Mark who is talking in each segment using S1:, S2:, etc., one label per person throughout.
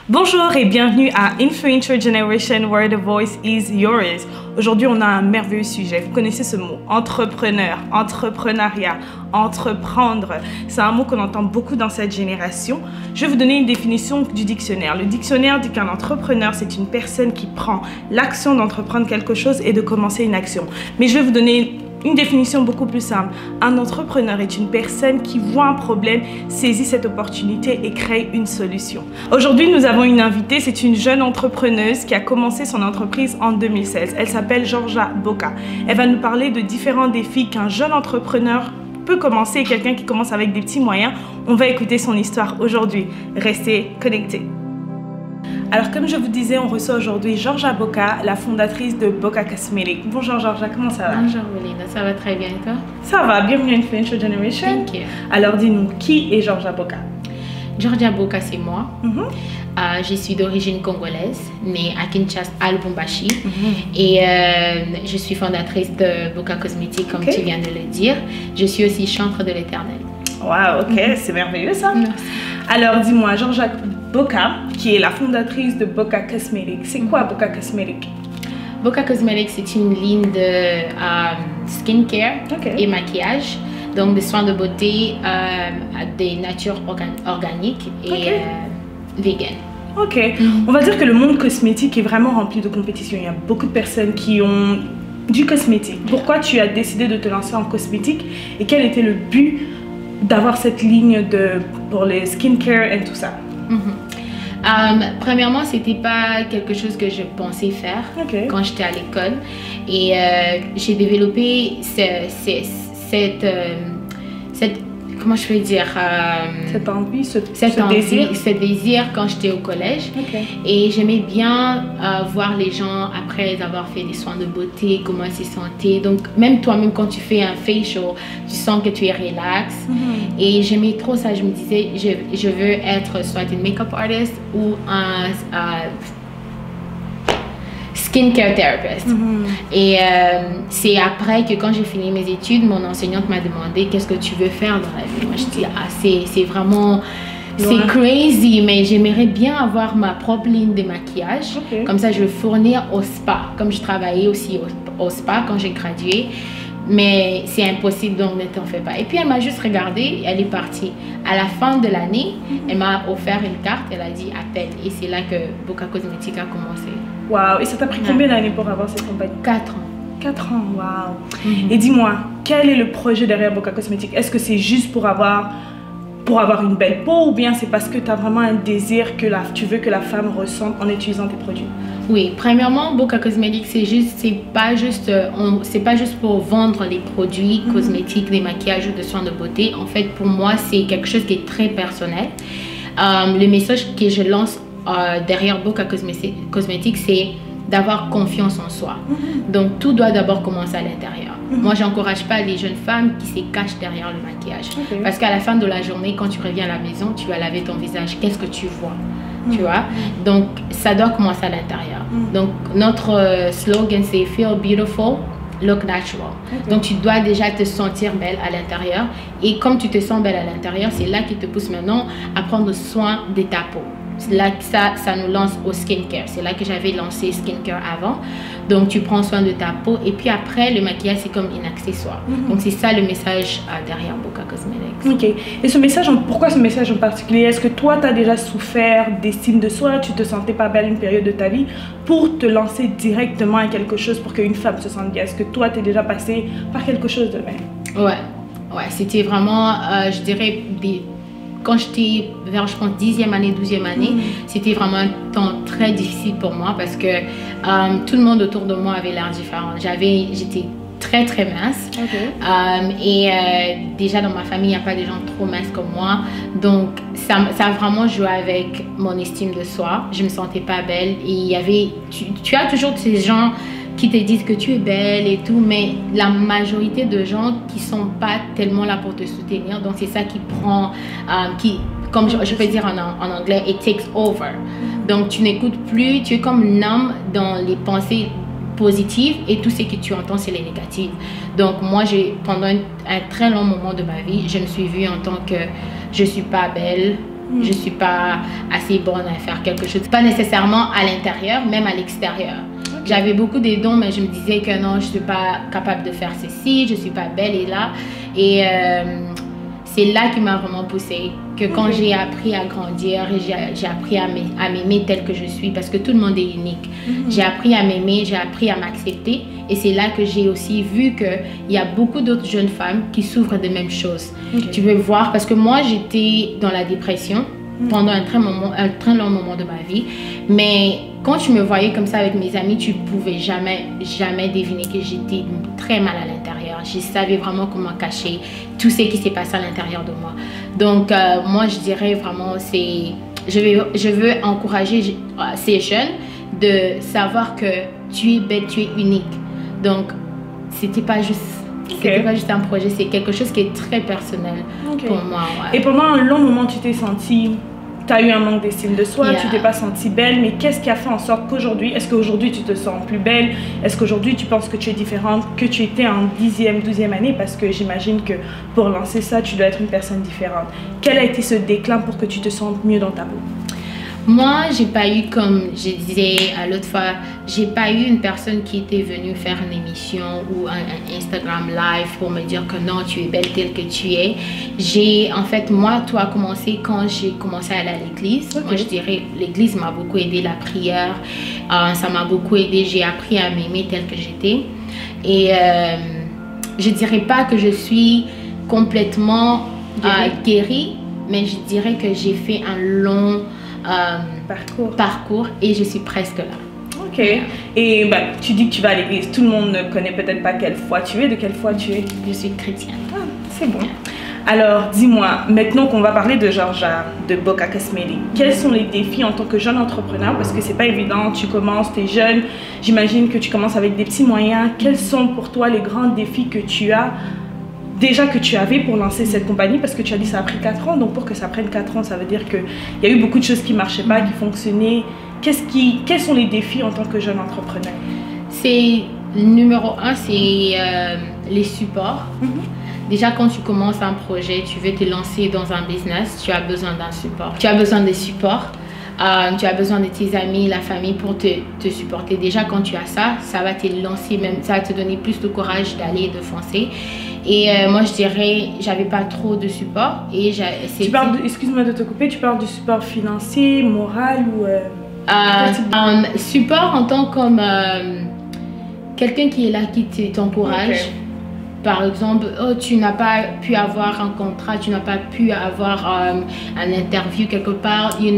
S1: Bonjour et bienvenue à Influencer Generation where the voice is yours. Aujourd'hui, on a un merveilleux sujet. Vous connaissez ce mot, entrepreneur, entrepreneuriat, entreprendre. C'est un mot qu'on entend beaucoup dans cette génération. Je vais vous donner une définition du dictionnaire. Le dictionnaire dit qu'un entrepreneur, c'est une personne qui prend l'action d'entreprendre quelque chose et de commencer une action. Mais je vais vous donner une définition beaucoup plus simple. Un entrepreneur est une personne qui voit un problème, saisit cette opportunité et crée une solution. Aujourd'hui, nous avons une invitée. C'est une jeune entrepreneuse qui a commencé son entreprise en 2016. Elle s'appelle Georgia Boka. Elle va nous parler de différents défis qu'un jeune entrepreneur peut commencer et quelqu'un qui commence avec des petits moyens. On va écouter son histoire aujourd'hui. Restez connectés. Alors comme je vous disais, on reçoit aujourd'hui Georgia Boka, la fondatrice de Boka Cosmetics. Bonjour Georgia, comment ça va?
S2: Bonjour Melinda, ça va très bien et toi?
S1: Ça va, bienvenue à Influencer Generation.
S2: Thank you.
S1: Alors dis-nous, qui est Georgia Boka?
S2: Georgia Boka, c'est moi. Je suis d'origine congolaise, née à Kinshasa, à Lubumbashi. Et je suis fondatrice de Boka Cosmetics, comme tu viens de le dire. Je suis aussi chantre de l'Éternel.
S1: Waouh, ok, c'est merveilleux ça.
S2: Merci.
S1: Alors dis-moi, Georgia Boka, qui est la fondatrice de Boka Cosmetics, c'est quoi Boka Cosmetics?
S2: Boka Cosmetics, c'est une ligne de skincare et maquillage. Donc des soins de beauté, des natures organiques et vegan.
S1: Ok, on va dire que le monde cosmétique est vraiment rempli de compétition. Il y a beaucoup de personnes qui ont du cosmétique. Pourquoi tu as décidé de te lancer en cosmétique et quel était le but d'avoir cette ligne pour les skincare et tout ça?
S2: Premièrement, c'était pas quelque chose que je pensais faire quand j'étais à l'école. Et j'ai développé cette comment je peux dire,
S1: cette envie, ce
S2: désir quand j'étais au collège. Et j'aimais bien voir les gens après avoir fait des soins de beauté, comment ils se sentaient. Donc même toi-même quand tu fais un facial, tu sens que tu es relax. Et j'aimais trop ça. Je me disais, je veux être soit une make-up artist ou un skincare therapist. Et c'est après que quand j'ai fini mes études, mon enseignante m'a demandé qu'est-ce que tu veux faire dans la vie. Moi je dis c'est vraiment crazy, mais j'aimerais bien avoir ma propre ligne de maquillage. Comme ça je veux fournir au spa, comme je travaillais aussi au spa quand j'ai gradué. Mais c'est impossible, donc ne t'en fais pas. Et puis elle m'a juste regardée, elle est partie. À la fin de l'année, elle m'a offert une carte, elle a dit appelle. Et c'est là que Boka Cosmetics a commencé.
S1: Waouh, et ça t'a pris combien d'années pour avoir cette compagnie?
S2: 4 ans.
S1: 4 ans, waouh. Et dis-moi, quel est le projet derrière Boka Cosmetics? Est-ce que c'est juste pour avoir une belle peau ou bien c'est parce que tu as vraiment un désir que tu veux que la femme ressente en utilisant tes produits?
S2: Oui, premièrement, Boka Cosmetics, c'est pas juste pour vendre les produits cosmétiques, des maquillages ou de soins de beauté. En fait, pour moi, c'est quelque chose qui est très personnel. Le message que je lance derrière Boka Cosmetics, c'est d'avoir confiance en soi. Donc, tout doit d'abord commencer à l'intérieur. Moi, j'encourage pas les jeunes femmes qui se cachent derrière le maquillage. Parce qu'à la fin de la journée, quand tu reviens à la maison, tu vas laver ton visage. Qu'est-ce que tu vois? Tu vois? Donc, ça doit commencer à l'intérieur. Donc, notre slogan, c'est « Feel beautiful, look natural ». Donc, tu dois déjà te sentir belle à l'intérieur. Et comme tu te sens belle à l'intérieur, c'est là qui te pousse maintenant à prendre soin de ta peau. C'est là que ça nous lance au skincare. C'est là que j'avais lancé skincare avant. Donc, tu prends soin de ta peau. Et puis après, le maquillage, c'est comme un accessoire. Donc, c'est ça le message derrière Boka Cosmetics. Ok.
S1: Et ce message, pourquoi ce message en particulier? Est-ce que toi, tu as déjà souffert d'estime de soi? Tu te sentais pas belle une période de ta vie pour te lancer directement à quelque chose pour qu'une femme se sente bien? Est-ce que toi, tu es déjà passé par quelque chose de même?
S2: Ouais, c'était vraiment, je dirais, quand j'étais vers, je pense, 10e année, 12e année, c'était vraiment un temps très difficile pour moi parce que tout le monde autour de moi avait l'air différent. J'étais très mince. Déjà dans ma famille, il n'y a pas des gens trop minces comme moi. Donc, ça a vraiment joué avec mon estime de soi. Je ne me sentais pas belle. Et tu as toujours ces gens qui te disent que tu es belle et tout, mais la majorité de gens qui sont pas tellement là pour te soutenir, donc c'est ça qui prend, comme je peux dire en anglais, it takes over. Donc tu n'écoutes plus, tu es comme numb dans les pensées positives et tout ce que tu entends c'est les négatives. Donc moi pendant un très long moment de ma vie, je me suis vue en tant que je suis pas belle, Je suis pas assez bonne à faire quelque chose. Pas nécessairement à l'intérieur, même à l'extérieur. J'avais beaucoup de dons, mais je me disais que non, je suis pas capable de faire ceci, je suis pas belle et là. Et c'est là qui m'a vraiment poussée. Que quand j'ai appris à grandir et j'ai appris à m'aimer tel que je suis, parce que tout le monde est unique. J'ai appris à m'aimer, j'ai appris à m'accepter. Et c'est là que j'ai aussi vu qu'il y a beaucoup d'autres jeunes femmes qui souffrent des mêmes choses. Tu peux voir, parce que moi, j'étais dans la dépression pendant un très long moment de ma vie. Mais quand tu me voyais comme ça avec mes amis, tu pouvais jamais deviner que j'étais très mal à l'intérieur. Je savais vraiment comment cacher tout ce qui s'est passé à l'intérieur de moi. Donc, moi, je dirais vraiment, je veux encourager ces jeunes de savoir que tu es belle, tu es unique. Donc, c'était pas juste un projet, c'est quelque chose qui est très personnel pour moi.
S1: Et pendant un long moment, tu t'es sentie, tu as eu un manque d'estime de soi, tu t'es pas sentie belle, mais qu'est-ce qui a fait en sorte qu'aujourd'hui, est-ce qu'aujourd'hui tu te sens plus belle? Est-ce qu'aujourd'hui tu penses que tu es différente que tu étais en 10e, 12e année? Parce que j'imagine que pour lancer ça, tu dois être une personne différente. Quel a été ce déclin pour que tu te sentes mieux dans ta peau?
S2: Moi, j'ai pas eu, comme je disais l'autre fois, j'ai pas eu une personne qui était venue faire une émission ou un Instagram live pour me dire que non, tu es belle telle que tu es. En fait, moi, tout a commencé quand j'ai commencé à aller à l'église. Moi, je dirais, l'église m'a beaucoup aidé, la prière, ça m'a beaucoup aidé. J'ai appris à m'aimer telle que j'étais. Et je dirais pas que je suis complètement guérie, mais je dirais que j'ai fait un long parcours et je suis presque là.
S1: Ok. Et tu dis que tu vas à l'église. Tout le monde ne connaît peut-être pas quelle foi tu es. De quelle foi tu es?
S2: Je suis chrétienne.
S1: Ah, c'est bon. Alors, dis-moi, maintenant qu'on va parler de Georgia, de Boca Cosmetics, quels sont les défis en tant que jeune entrepreneur? Parce que c'est pas évident, tu commences, tu es jeune, j'imagine que tu commences avec des petits moyens. Quels sont pour toi les grands défis que tu as déjà que tu avais pour lancer cette compagnie? Parce que tu as dit que ça a pris 4 ans, donc pour que ça prenne 4 ans, ça veut dire qu'il y a eu beaucoup de choses qui ne marchaient pas, qui fonctionnaient. Quels sont les défis en tant que jeune entrepreneur?
S2: Numéro 1, c'est les supports. Déjà, quand tu commences un projet, tu veux te lancer dans un business, tu as besoin d'un support. Tu as besoin des supports. Tu as besoin de tes amis, la famille pour te supporter. Déjà, quand tu as ça, ça va te lancer, même ça va te donner plus de courage d'aller et de foncer. Et moi, je dirais, j'avais pas trop de support. Et
S1: excuse-moi de te couper, tu parles du support financier, moral ou
S2: support en tant que quelqu'un qui est là, qui t'encourage. Par exemple, tu n'as pas pu avoir un contrat, tu n'as pas pu avoir un interview quelque part, you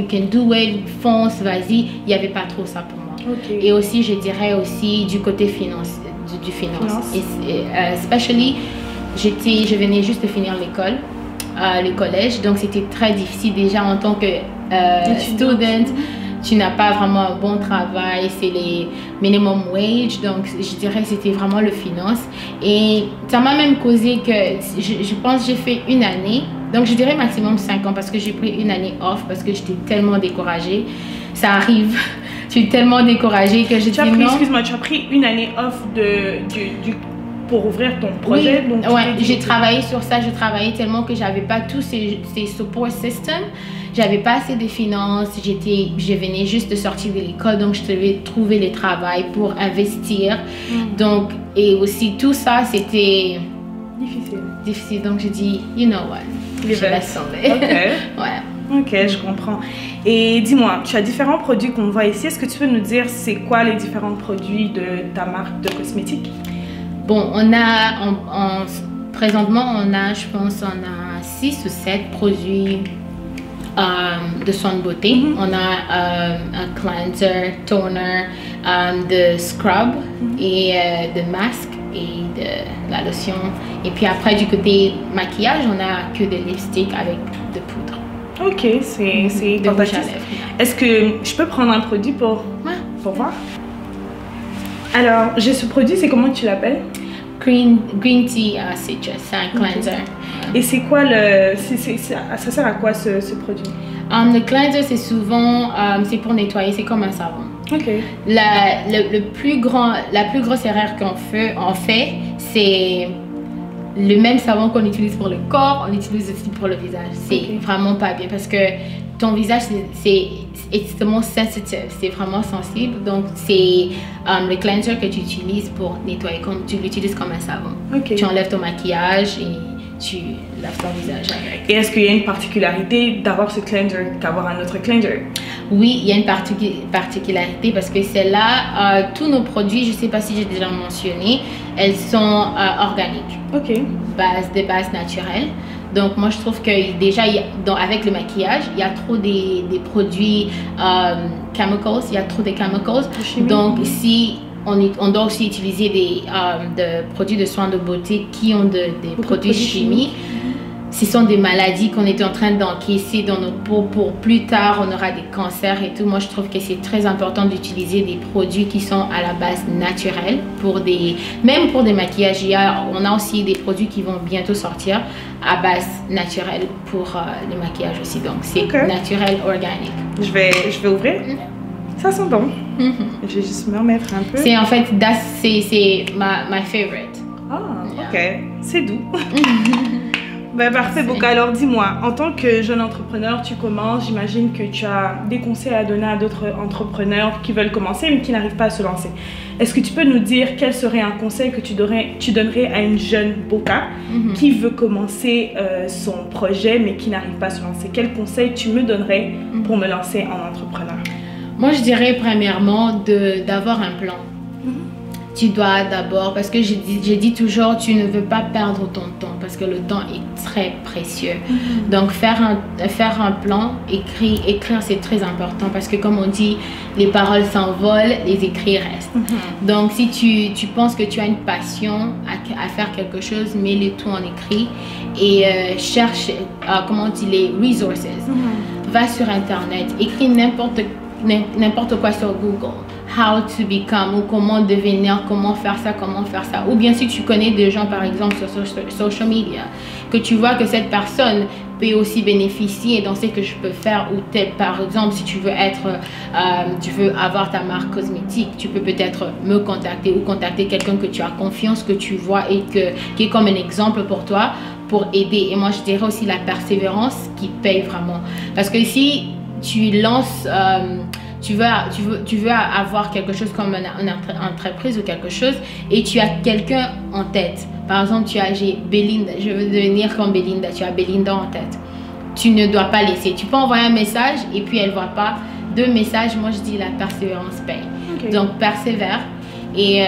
S2: can do it, fonce, vas-y. Il n'y avait pas trop ça pour moi. Et aussi, je dirais aussi du côté finance. Especially, je venais juste de finir l'école, le collège, donc c'était très difficile déjà en tant que student. Tu n'as pas vraiment un bon travail, c'est les minimum wage, donc je dirais que c'était vraiment le finance. Et ça m'a même causé que je pense que j'ai fait 1 année, donc je dirais maximum 5 ans parce que j'ai pris 1 année off parce que j'étais tellement découragée. Ça arrive, je suis tellement découragée que je dis non.
S1: Excuse-moi, tu as pris 1 année off pour ouvrir ton projet?
S2: Oui, j'ai travaillé sur ça, je travaillais tellement que j'avais pas tous ces support systems. J'avais pas assez de finances, je venais juste de sortir de l'école, donc je devais trouver le travail pour investir. Donc, et aussi tout ça, c'était difficile. Donc, je dis, you know what, je laisse tomber.
S1: Ok, je comprends. Et dis-moi, tu as différents produits qu'on voit ici. Est-ce que tu peux nous dire c'est quoi les différents produits de ta marque de cosmétiques?
S2: Bon, présentement, je pense, on a 6 ou 7 produits de soins de beauté. On a un cleanser, toner, de scrub et de masque et de la lotion. Et puis après, du côté maquillage, on a que des lipsticks avec de poudre.
S1: Ok, c'est fantastique. Est-ce que je peux prendre un produit pour voir? Alors, j'ai ce produit, c'est comment tu l'appelles?
S2: Green tea citrus, c'est un cleanser.
S1: Et c'est quoi ça sert à quoi ce produit?
S2: Le cleanser, c'est souvent, c'est pour nettoyer, c'est comme un savon. La plus grosse erreur qu'on fait, c'est le même savon qu'on utilise pour le corps, on l'utilise aussi pour le visage. C'est vraiment pas bien parce que ton visage, c'est extrêmement sensitive, c'est vraiment sensible. Donc, c'est le cleanser que tu utilises pour nettoyer, comme tu l'utilises comme un savon. Tu enlèves ton maquillage et tu laves ton visage avec.
S1: Et est-ce qu'il y a une particularité d'avoir ce cleanser qu'avoir un autre cleanser?
S2: Oui, il y a une particularité parce que celle-là, tous nos produits, je ne sais pas si j'ai déjà mentionné, elles sont organiques. Des bases naturelles. Donc, moi, je trouve que déjà, avec le maquillage, il y a trop des produits chemicals, il y a trop de chemicals. Donc, si on doit aussi utiliser des produits de soins de beauté qui ont des produits chimiques. Ce sont des maladies qu'on est en train d'encaisser dans notre peau pour plus tard, on aura des cancers et tout. Moi, je trouve que c'est très important d'utiliser des produits qui sont à la base naturelle, même pour des maquillages. On a aussi des produits qui vont bientôt sortir à base naturelle pour les maquillages aussi. Donc, c'est naturel, organique.
S1: Je vais ouvrir. Ça sent bon. Je vais juste me remettre un peu.
S2: C'est en fait, c'est my favorite.
S1: Ok. C'est doux. Ben, parfait, Boca. Alors dis-moi, en tant que jeune entrepreneur, tu commences, j'imagine que tu as des conseils à donner à d'autres entrepreneurs qui veulent commencer mais qui n'arrivent pas à se lancer. Est-ce que tu peux nous dire quel serait un conseil que tu donnerais à une jeune Boca qui veut commencer son projet mais qui n'arrive pas à se lancer? Quel conseil tu me donnerais pour me lancer en entrepreneur?
S2: Moi, je dirais premièrement d'avoir un plan. Tu dois d'abord, parce que je dis toujours, tu ne veux pas perdre ton temps parce que le temps est très précieux. Donc, faire un plan, écrire c'est très important parce que comme on dit, les paroles s'envolent, les écrits restent. Donc, si tu penses que tu as une passion à faire quelque chose, mets-le tout en écrit et cherche, comment on dit, les resources. Va sur Internet, écris n'importe quoi sur Google. How to become ou comment devenir, comment faire ça. Ou bien si tu connais des gens par exemple sur social media, que tu vois que cette personne peut aussi bénéficier dans ce que je peux faire ou par exemple si tu veux avoir ta marque cosmétique, tu peux peut-être me contacter ou contacter quelqu'un que tu as confiance, que tu vois et qui est comme un exemple pour toi pour aider. Et moi je dirais aussi la persévérance qui paye vraiment parce que si tu lances tu veux avoir quelque chose comme une entreprise ou quelque chose et tu as quelqu'un en tête. Par exemple, j'ai Belinda, je veux devenir comme Belinda, tu as Belinda en tête. Tu ne dois pas laisser. Tu peux envoyer un message et puis elle ne voit pas. 2 messages, moi je dis la persévérance paye. Donc persévère et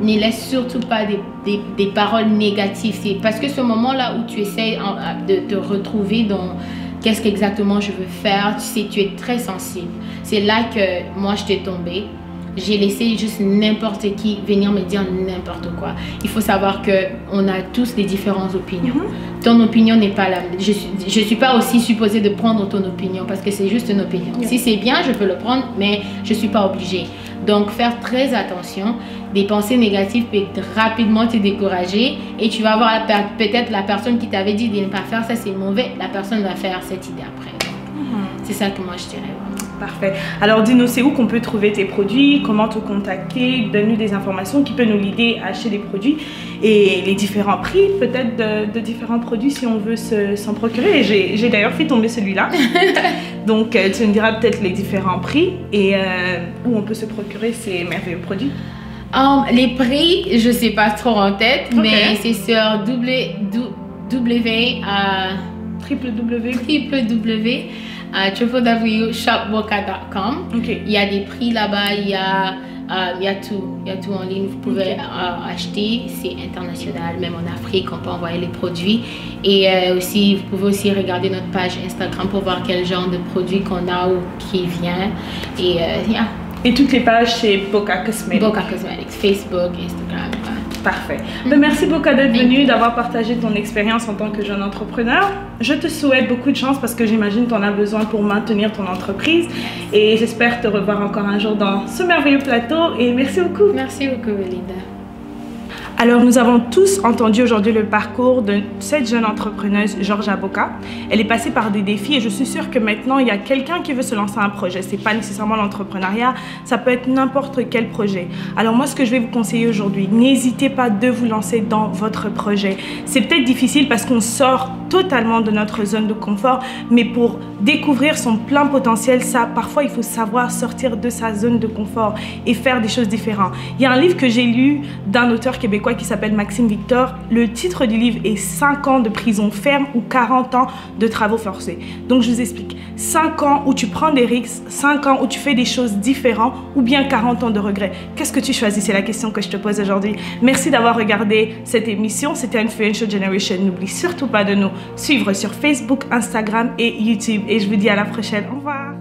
S2: ne laisse surtout pas des paroles négatives. C'est parce que ce moment-là où tu essaies de te retrouver dans qu'est-ce qu'exactement je veux faire, tu sais, tu es très sensible. C'est là que moi, je t'ai tombée. J'ai laissé juste n'importe qui venir me dire n'importe quoi. Il faut savoir qu'on a tous des différentes opinions. Ton opinion n'est pas la même. Je ne suis pas aussi supposée de prendre ton opinion parce que c'est juste une opinion. Si c'est bien, je peux le prendre, mais je ne suis pas obligée. Donc, faire très attention. Des pensées négatives peuvent rapidement te décourager et tu vas voir peut-être la personne qui t'avait dit de ne pas faire ça, c'est mauvais. La personne va faire cette idée après. C'est ça que moi, je dirais.
S1: Parfait. Alors, dis-nous, c'est où qu'on peut trouver tes produits, comment te contacter, donne-nous des informations qui peuvent nous aider à acheter des produits et les différents prix peut-être de différents produits si on veut s'en procurer. J'ai d'ailleurs fait tomber celui-là. Donc, tu me diras peut-être les différents prix et où on peut se procurer ces merveilleux produits.
S2: Les prix, je ne sais pas trop en tête, mais c'est sur www.shopboca.com. Il y a des prix là-bas, il y a tout en ligne, vous pouvez acheter, c'est international, même en Afrique, on peut envoyer les produits. Et aussi, vous pouvez aussi regarder notre page Instagram pour voir quel genre de produits qu'on a ou qui vient.
S1: Et toutes les pages, c'est Boca Cosmetics.
S2: Boca Cosmetics, Facebook, Instagram.
S1: Parfait. Merci Boca d'être venue, d'avoir partagé ton expérience en tant que jeune entrepreneur. Je te souhaite beaucoup de chance parce que j'imagine que tu en as besoin pour maintenir ton entreprise. Et j'espère te revoir encore un jour dans ce merveilleux plateau. Et merci beaucoup.
S2: Merci beaucoup, Belinda.
S1: Alors, nous avons tous entendu aujourd'hui le parcours de cette jeune entrepreneuse, Georgia Boka. Elle est passée par des défis et je suis sûre que maintenant, il y a quelqu'un qui veut se lancer un projet. Ce n'est pas nécessairement l'entrepreneuriat, ça peut être n'importe quel projet. Alors moi, ce que je vais vous conseiller aujourd'hui, n'hésitez pas de vous lancer dans votre projet. C'est peut-être difficile parce qu'on sort totalement de notre zone de confort, mais pour découvrir son plein potentiel, parfois il faut savoir sortir de sa zone de confort et faire des choses différentes. Il y a un livre que j'ai lu d'un auteur québécois qui s'appelle Maxime Victor. Le titre du livre est 5 ans de prison ferme ou 40 ans de travaux forcés. Donc je vous explique, 5 ans où tu prends des risques, 5 ans où tu fais des choses différentes ou bien 40 ans de regrets. Qu'est-ce que tu choisis? C'est la question que je te pose aujourd'hui. Merci d'avoir regardé cette émission. C'était Influential Generation. N'oublie surtout pas de nous suivre sur Facebook, Instagram et YouTube. Et je vous dis à la prochaine. Au revoir.